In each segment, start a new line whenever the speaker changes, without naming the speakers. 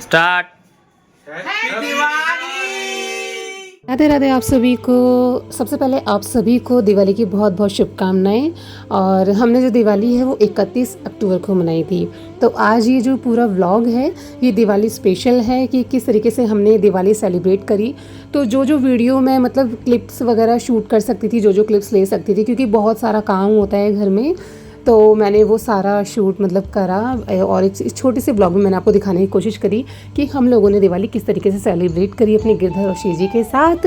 Start.
Radhe Radhe आप सभी को। सबसे पहले आप सभी को दिवाली की बहुत बहुत शुभकामनाएं। और हमने जो दिवाली है वो 31 अक्टूबर को मनाई थी। तो आज ये जो पूरा व्लॉग है ये दिवाली स्पेशल है कि किस तरीके से हमने दिवाली सेलिब्रेट करी। तो जो वीडियो मैं मतलब क्लिप्स वगैरह शूट कर सकती थी, जो क्लिप्स ले सकती थी, क्योंकि बहुत सारा काम होता है घर में, तो मैंने वो सारा शूट मतलब करा। और इस छोटे से ब्लॉग में मैंने आपको दिखाने की कोशिश करी कि हम लोगों ने दिवाली किस तरीके से सेलिब्रेट करी अपने गिरधर और शिव जी के साथ।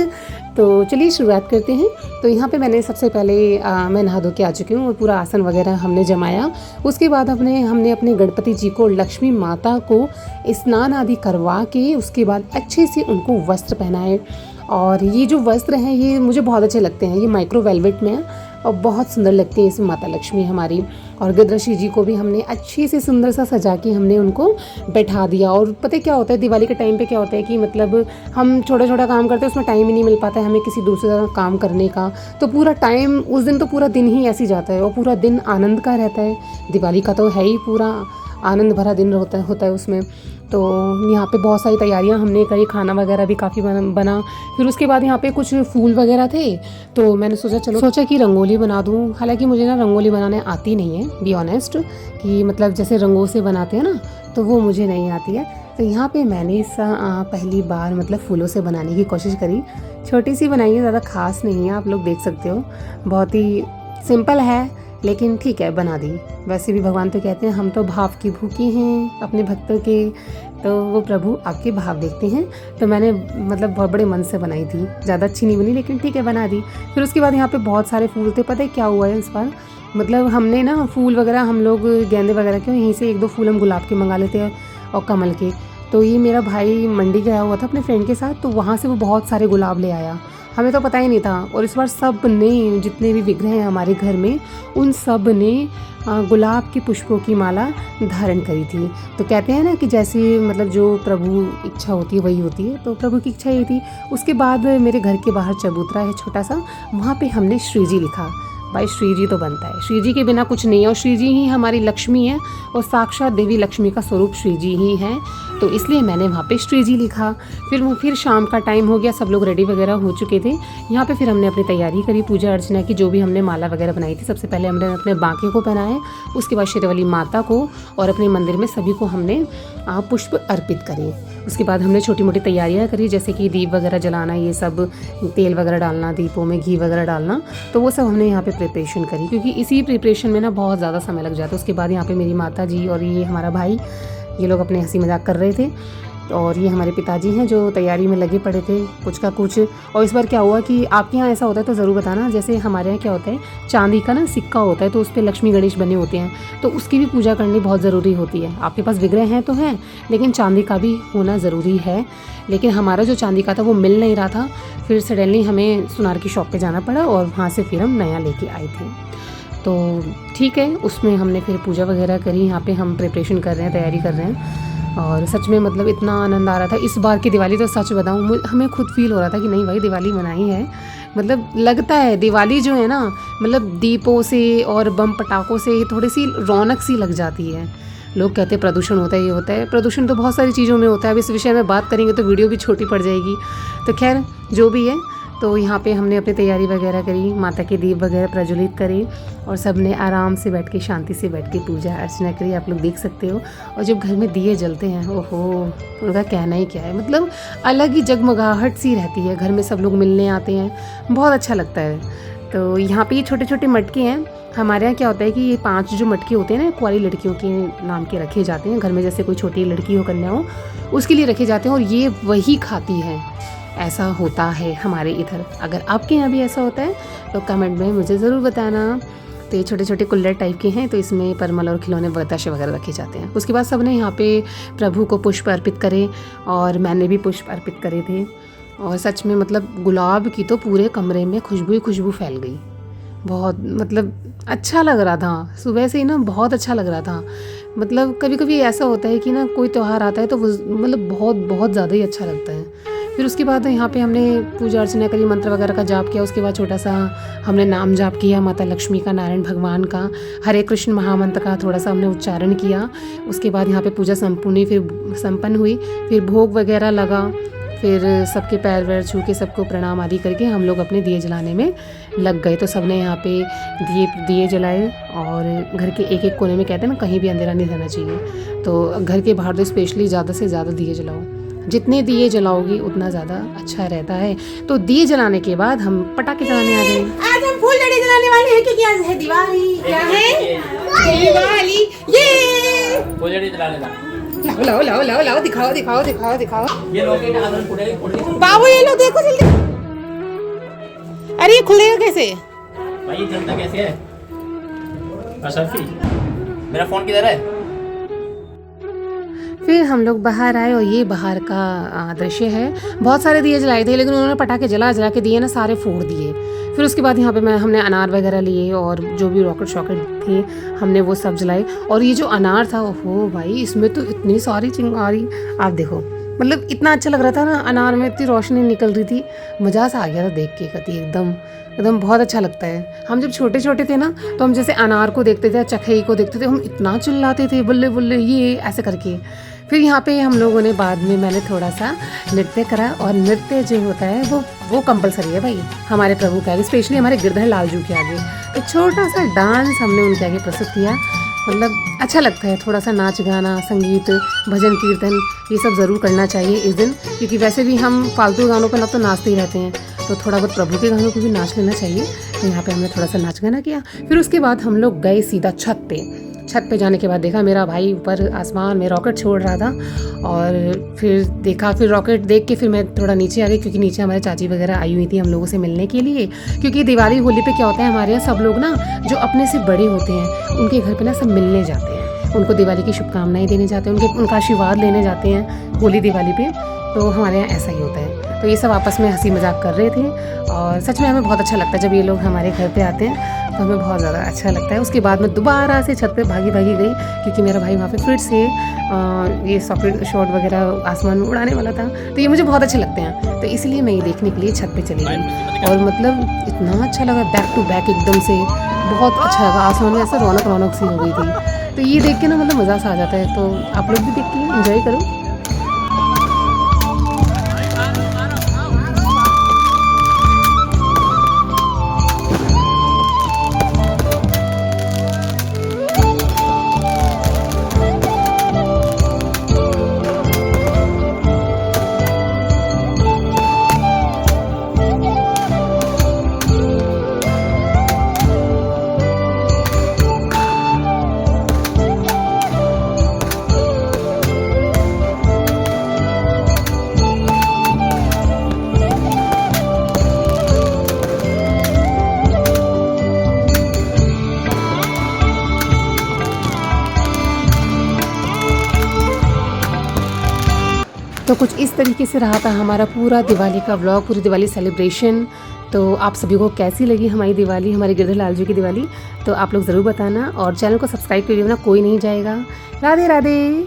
तो चलिए शुरुआत करते हैं। तो यहाँ पे मैंने सबसे पहले मैं नहा धो के आ चुकी हूँ और पूरा आसन वगैरह हमने जमाया। उसके बाद हमने अपने गणपति जी को, लक्ष्मी माता को स्नान आदि करवा के उसके बाद अच्छे से उनको वस्त्र पहनाए। और ये जो वस्त्र हैं ये मुझे बहुत अच्छे लगते हैं। ये माइक्रो वेलवेट में है और बहुत सुंदर लगती है इसमें माता लक्ष्मी हमारी। और गिरधर जी को भी हमने अच्छे से सुंदर सा सजा के हमने उनको बैठा दिया। और पता है क्या होता है दिवाली के टाइम पे, क्या होता है कि मतलब हम छोटा छोटा काम करते हैं, उसमें टाइम ही नहीं मिल पाता है हमें किसी दूसरे का काम करने का। तो पूरा टाइम उस दिन तो पूरा दिन ही ऐसे जाता है और पूरा दिन आनंद का रहता है। दिवाली का तो है ही पूरा आनंद भरा दिन होता है उसमें। तो यहाँ पे बहुत सारी तैयारियाँ हमने करी, खाना वगैरह भी काफ़ी बना। फिर उसके बाद यहाँ पे कुछ फूल वगैरह थे, तो मैंने सोचा कि रंगोली बना दूँ। हालांकि मुझे ना रंगोली बनाने आती नहीं है, बी ऑनेस्ट, कि मतलब जैसे रंगों से बनाते हैं ना, तो वो मुझे नहीं आती है। तो यहाँ पे मैंने पहली बार मतलब फूलों से बनाने की कोशिश करी। छोटी सी बनाई है, ज़्यादा खास नहीं है, आप लोग देख सकते हो, बहुत ही सिंपल है, लेकिन ठीक है बना दी। वैसे भी भगवान तो कहते हैं हम तो भाव की भूखी हैं अपने भक्तों के, तो वो प्रभु आपके भाव देखते हैं। तो मैंने मतलब बहुत बड़े मन से बनाई थी, ज़्यादा अच्छी नहीं बनी लेकिन ठीक है बना दी। फिर उसके बाद यहाँ पे बहुत सारे फूल थे। पता है क्या हुआ है इस बार, मतलब हमने ना फूल वगैरह, हम लोग गेंदे वगैरह के यहीं से 1-2 फूल हम गुलाब के मंगा लेते हैं और कमल के। तो ये मेरा भाई मंडी गया हुआ था अपने फ्रेंड के साथ, तो वहाँ से वो बहुत सारे गुलाब ले आया। हमें तो पता ही नहीं था। और इस बार सब ने, जितने भी विग्रह हैं हमारे घर में, उन सब ने गुलाब के पुष्पों की माला धारण करी थी। तो कहते हैं ना कि जैसे मतलब जो प्रभु इच्छा होती है वही होती है, तो प्रभु की इच्छा ये थी। उसके बाद मेरे घर के बाहर चबूतरा है छोटा सा, वहाँ पे हमने श्री जी लिखा। भाई श्री जी तो बनता है, श्री जी के बिना कुछ नहीं है। और श्री जी ही हमारी लक्ष्मी है और साक्षात देवी लक्ष्मी का स्वरूप श्री जी ही है, तो इसलिए मैंने वहाँ पे श्री जी लिखा। फिर शाम का टाइम हो गया, सब लोग रेडी वगैरह हो चुके थे। यहाँ पे फिर हमने अपनी तैयारी करी पूजा अर्चना की, जो भी हमने माला वगैरह बनाई थी। सबसे पहले हमने अपने बांके को पहनाए, उसके बाद शेरवाली माता को, और अपने मंदिर में सभी को हमने पुष्प अर्पित करे। उसके बाद हमने छोटी मोटी तैयारियाँ करी, जैसे कि दीप वगैरह जलाना, ये सब तेल वगैरह डालना, दीपों में घी वगैरह डालना, तो वो सब हमने यहाँ पे प्रिपरेशन करी, क्योंकि इसी प्रिपरेशन में ना बहुत ज़्यादा समय लग जाता है। उसके बाद यहाँ पे मेरी माता जी और ये हमारा भाई, ये लोग अपने हंसी मजाक कर रहे थे। और ये हमारे पिताजी हैं जो तैयारी में लगे पड़े थे कुछ का कुछ। और इस बार क्या हुआ कि आपके यहाँ ऐसा होता है तो ज़रूर बताना। जैसे हमारे यहाँ क्या होता है, चांदी का ना सिक्का होता है, तो उस पर लक्ष्मी गणेश बने होते हैं, तो उसकी भी पूजा करनी बहुत ज़रूरी होती है। आपके पास विग्रह हैं तो हैं, लेकिन चांदी का भी होना ज़रूरी है। लेकिन हमारा जो चांदी का था वो मिल नहीं रहा था। फिर सडनली हमें सुनार की शॉप पर जाना पड़ा और वहाँ से फिर हम नया लेके आए थे। तो ठीक है, उसमें हमने फिर पूजा वगैरह करी। यहाँ पे हम प्रिपरेशन कर रहे हैं, तैयारी कर रहे हैं। और सच में मतलब इतना आनंद आ रहा था इस बार की दिवाली। तो सच बताऊँ, हमें खुद फील हो रहा था कि नहीं भाई दिवाली मनाई है। मतलब लगता है दिवाली जो है ना, मतलब दीपों से और बम पटाखों से थोड़ी सी रौनक सी लग जाती है। लोग कहते हैं प्रदूषण होता है, ये होता है। प्रदूषण तो बहुत सारी चीज़ों में होता है। अब इस विषय में बात करेंगे तो वीडियो भी छोटी पड़ जाएगी। तो खैर जो भी है, तो यहाँ पे हमने अपनी तैयारी वगैरह करी, माता के दीप वगैरह प्रज्वलित करे, और सब ने आराम से बैठ के, शांति से बैठ के पूजा अर्चना करी। आप लोग देख सकते हो। और जब घर में दिए जलते हैं, ओहो, उनका कहना ही क्या है। मतलब अलग ही जगमगाहट सी रहती है, घर में सब लोग मिलने आते हैं, बहुत अच्छा लगता है। तो यहाँ पे ये छोटे छोटे मटके हैं। हमारे यहाँ क्या होता है कि ये 5 जो मटके होते हैं ना, कुंवारी लड़कियों के नाम के रखे जाते हैं घर में। जैसे कोई छोटी लड़की हो, कन्या हो, उसके लिए रखे जाते हैं, और ये वही खाती है। ऐसा होता है हमारे इधर। अगर आपके यहाँ भी ऐसा होता है तो कमेंट में मुझे ज़रूर बताना। तो ये छोटे छोटे कुल्लर टाइप के हैं, तो इसमें परमल और खिलौने बताशे वगैरह रखे जाते हैं। उसके बाद सब ने यहाँ पे प्रभु को पुष्प अर्पित करे, और मैंने भी पुष्प अर्पित करे थे। और सच में मतलब गुलाब की तो पूरे कमरे में खुशबू ही खुशबू फैल गई। बहुत मतलब अच्छा लग रहा था, सुबह से ही ना बहुत अच्छा लग रहा था। मतलब कभी कभी ऐसा होता है कि ना कोई त्यौहार आता है तो वो मतलब बहुत बहुत ज़्यादा ही अच्छा लगता है। फिर उसके बाद यहाँ पे हमने पूजा अर्चना करी, मंत्र वगैरह का जाप किया। उसके बाद छोटा सा हमने नाम जाप किया, माता लक्ष्मी का, नारायण भगवान का, हरे कृष्ण महामंत्र का थोड़ा सा हमने उच्चारण किया। उसके बाद यहाँ पे पूजा संपन्न हुई। फिर भोग वगैरह लगा। फिर सबके पैर वैर छू के सबको प्रणाम आदि करके हम लोग अपने दिए जलाने में लग गए। तो सबने यहाँ पे दिए जलाए और घर के एक एक कोने में, कहते हैं ना, कहीं भी अंधेरा नहीं रहना चाहिए। तो घर के बाहर तो स्पेशली ज़्यादा से ज़्यादा दिए जलाओ, जितने दिए जलाओगी उतना ज़्यादा अच्छा रहता है। तो दिए जलाने के बाद हम पटाखे जलाने आ गए।
आज हम फुलझड़ी जलाने वाले हैं क्योंकि आज है दिवाली। क्या है? दिवाली। ये
फुलझड़ी जलाने का।
लाओ लाओ लाओ लाओ, दिखाओ दिखाओ दिखाओ दिखाओ।
ये रॉकेट आदमी फुटेगी।
बाबू ये लो, देखो जल्दी। अरे ये खुलेगा कैसे?
भाई ये चलता कैसे है? अशरफी, मेरा फोन किधर है?
फिर हम लोग बाहर आए और ये बाहर का दृश्य है। बहुत सारे दिए जलाए थे, लेकिन उन्होंने पटाखे जला के दिए ना सारे फोड़ दिए। फिर उसके बाद यहाँ पे हमने अनार वगैरह लिए और जो भी रॉकेट शॉकेट थे हमने वो सब जलाए। और ये जो अनार था, ओहो भाई, इसमें तो इतनी सारी चिंगारी, आप देखो, मतलब इतना अच्छा लग रहा था ना, अनार में इतनी रोशनी निकल रही थी, मज़ा सा आ गया था देख के। कति एकदम बहुत अच्छा लगता है। हम जब छोटे छोटे थे ना, तो हम जैसे अनार को देखते थे, चखई को देखते थे, हम इतना चिल्लाते थे, बल्ले बल्ले ये ऐसे करके। फिर यहाँ पे हम लोगों ने बाद में मैंने थोड़ा सा नृत्य करा। और नृत्य जो होता है वो कंपलसरी है भाई हमारे प्रभु के आगे, स्पेशली हमारे गिरधर लालजू के आगे। एक छोटा सा डांस हमने उनके आगे प्रस्तुत किया। मतलब अच्छा लगता है, थोड़ा सा नाच गाना, संगीत, भजन कीर्तन, ये सब ज़रूर करना चाहिए इस दिन, क्योंकि वैसे भी हम फालतू गानों पर ना तो नाचते ही रहते हैं, तो थोड़ा बहुत प्रभु के गानों को भी नाच लेना चाहिए। तो यहाँ पे हमने थोड़ा सा नाच गाना किया। फिर उसके बाद हम लोग गए सीधा छत पे जाने के बाद देखा मेरा भाई ऊपर आसमान में रॉकेट छोड़ रहा था। और फिर रॉकेट देख के फिर मैं थोड़ा नीचे आ गई, क्योंकि नीचे हमारे चाची वगैरह आई हुई थी हम लोगों से मिलने के लिए। क्योंकि दिवाली होली पे क्या होता है, हमारे यहाँ सब लोग ना जो अपने से बड़े होते हैं उनके घर पे ना सब मिलने जाते हैं, उनको दिवाली की शुभकामनाएं देने जाते हैं, उनका आशीर्वाद लेने जाते हैं होली दिवाली पे। तो हमारे यहाँ ऐसा ही होता है। तो ये सब आपस में हंसी मजाक कर रहे थे और सच में हमें बहुत अच्छा लगता है जब ये लोग हमारे घर पे आते हैं, तो हमें बहुत ज़्यादा अच्छा लगता है। उसके बाद मैं दोबारा से छत पे भागी गई, क्योंकि मेरा भाई वहाँ पे फिर से ये शॉट वगैरह आसमान में उड़ाने वाला था। तो ये मुझे बहुत अच्छे लगते हैं, तो इसलिए मैं ये देखने के लिए छत पे चली गई। और मतलब इतना अच्छा लगा, बैक टू बैक एकदम से बहुत अच्छा लगा। आसमान में ऐसा रौनक सी हो गई थी। तो ये देख के ना मतलब मज़ा सा आ जाता है। तो आप लोग भी देख के एंजॉय करो। तो कुछ इस तरीके से रहा था हमारा पूरा दिवाली का व्लॉग, पूरी दिवाली सेलिब्रेशन। तो आप सभी को कैसी लगी हमारी दिवाली, हमारे गिरधर लालजू की दिवाली, तो आप लोग ज़रूर बताना। और चैनल को सब्सक्राइब करिए ना, कोई नहीं जाएगा। राधे राधे।